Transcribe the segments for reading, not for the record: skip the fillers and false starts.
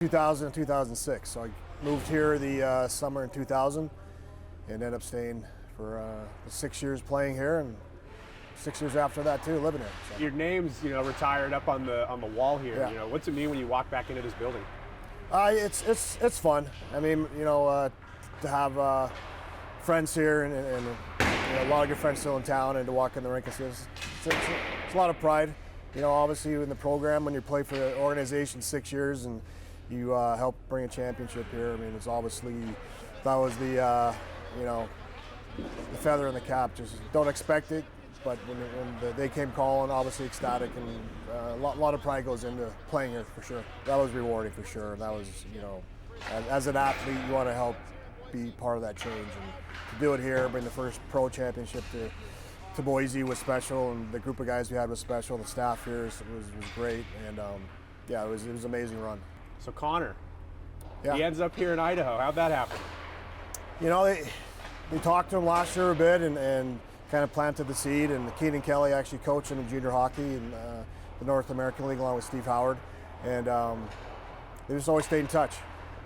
2000 and 2006. So I moved here the summer in 2000 and ended up staying for the 6 years playing here, and 6 years after that too, living here. So. Your name's retired up on the wall here. Yeah. What's it mean when you walk back into this building? It's fun. I mean, to have friends here and a lot of good friends still in town, and to walk in the rink and see it's a lot of pride. Obviously in the program, when you play for the organization 6 years and you help bring a championship here, I mean, it's obviously, that was the the feather in the cap. Just don't expect it, but when they came calling, obviously ecstatic, and a lot of pride goes into playing here for sure. That was rewarding for sure. That was, as an athlete, you want to help be part of that change, and to do it here, bring the first pro championship to Boise was special, and the group of guys we had was special. The staff here was great, and it was an amazing run. So Connor, yeah. He ends up here in Idaho. How'd that happen? They talked to him last year a bit and kind of planted the seed, and Keenan Kelly actually coaching in junior hockey in the North American League along with Steve Howard, and they just always stayed in touch.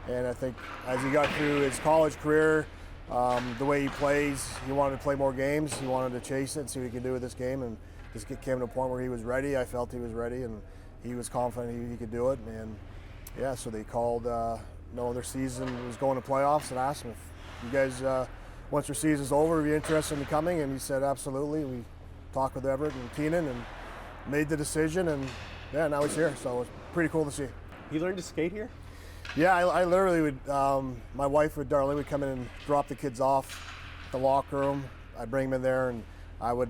And I think as he got through his college career, the way he plays, he wanted to play more games. He wanted to chase it and see what he could do with this game, and this came to a point where he was ready. I felt he was ready, and he was confident he could do it. And yeah, so they called, their season was going to playoffs, and asked him if you guys, once your season's over, are you interested in coming? And he said absolutely. We talked with Everett and Keenan and made the decision, and yeah, now he's here. So it's pretty cool to see. He learned to skate here? Yeah, I literally would, my wife Darlene would come in and drop the kids off at the locker room. I'd bring them in there, and I would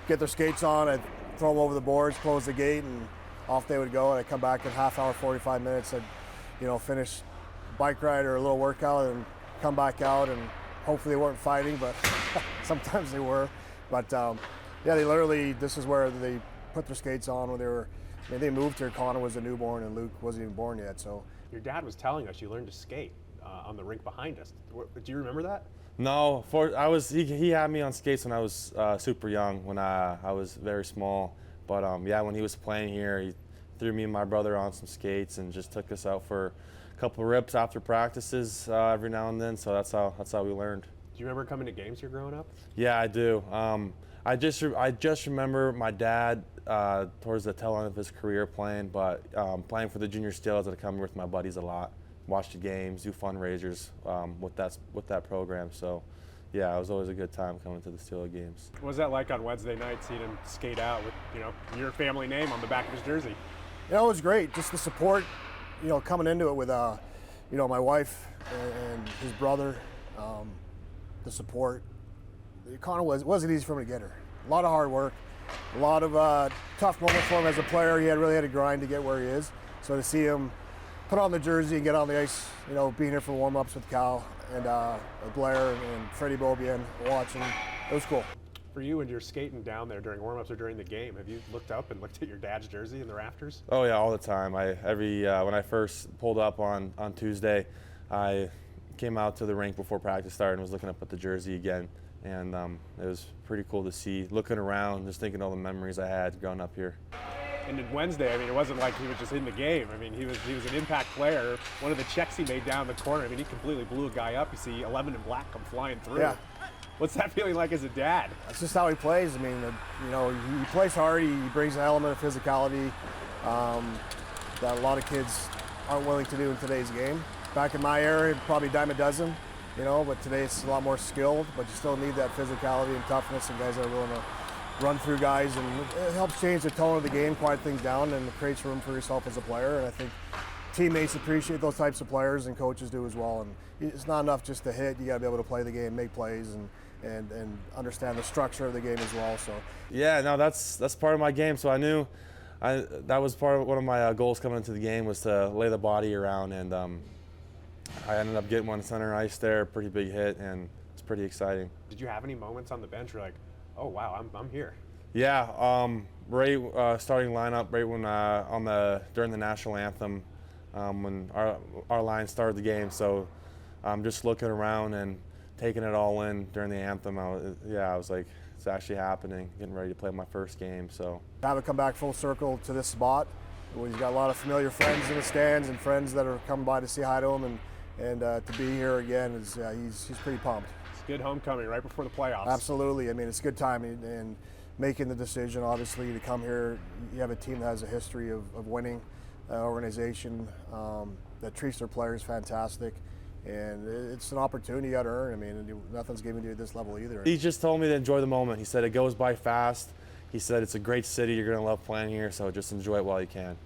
get their skates on. I'd throw them over the boards, close the gate, and off they would go. And I'd come back in half hour, 45 minutes. I'd, finish bike ride or a little workout and come back out, and hopefully they weren't fighting, but sometimes they were. But they literally, this is where they put their skates on when they were, they moved here. Connor was a newborn and Luke wasn't even born yet. So your dad was telling us you learned to skate on the rink behind us. Do you remember that? No, he had me on skates when I was super young, when I was very small. But when he was playing here, he threw me and my brother on some skates and just took us out for a couple of rips after practices every now and then. So that's how we learned. Do you remember coming to games here growing up? Yeah, I do. I just remember my dad towards the tail end of his career playing for the junior Steelheads. I'd come with my buddies a lot, watch the games, do fundraisers with that program. So yeah, it was always a good time coming to the Steelhead games. What was that like on Wednesday night, seeing him skate out with your family name on the back of his jersey? It was great, just the support, coming into it with my wife and his brother, the support. Connor wasn't easy for him to get her. A lot of hard work, a lot of tough moments for him as a player. He really had to grind to get where he is. So to see him put on the jersey and get on the ice, being here for warm-ups with Cal and Blair and Freddie Beaubien watching, it was cool. For you, when you're skating down there during warm-ups or during the game, have you looked up and looked at your dad's jersey in the rafters? Oh yeah, all the time. When I first pulled up on Tuesday, I came out to the rink before practice started and was looking up at the jersey again. And it was pretty cool to see, looking around, just thinking all the memories I had growing up here. And then Wednesday, it wasn't like he was just in the game. He was an impact player. One of the checks he made down the corner, he completely blew a guy up. You see 11 in black come flying through. Yeah. What's that feeling like as a dad? That's just how he plays. He plays hard. He brings an element of physicality that a lot of kids aren't willing to do in today's game. Back in my era, it'd probably dime a dozen. But today it's a lot more skilled, but you still need that physicality and toughness and guys that are willing to run through guys, and it helps change the tone of the game, quiet things down, and it creates room for yourself as a player. And I think teammates appreciate those types of players, and coaches do as well. And it's not enough just to hit. You got to be able to play the game, make plays, and understand the structure of the game as well. So yeah, no, that's part of my game. So I knew that was one of my goals coming into the game, was to lay the body around, and I ended up getting one center ice there, pretty big hit, and it's pretty exciting. Did you have any moments on the bench where you're like, oh wow, I'm here? Yeah, starting lineup right when during the national anthem, when our line started the game. So just looking around and taking it all in during the anthem. I was like, it's actually happening. Getting ready to play my first game. So have it come back full circle to this spot. he's got a lot of familiar friends in the stands and friends that are coming by to say hi to him, and to be here again is he's pretty pumped. It's a good homecoming right before the playoffs. Absolutely. I mean, it's a good time, and making the decision, obviously, to come here. You have a team that has a history of winning, organization that treats their players fantastic, and it's an opportunity you got to earn. I mean, nothing's given to you at this level either. He just told me to enjoy the moment. He said it goes by fast. He said it's a great city. You're going to love playing here, so just enjoy it while you can.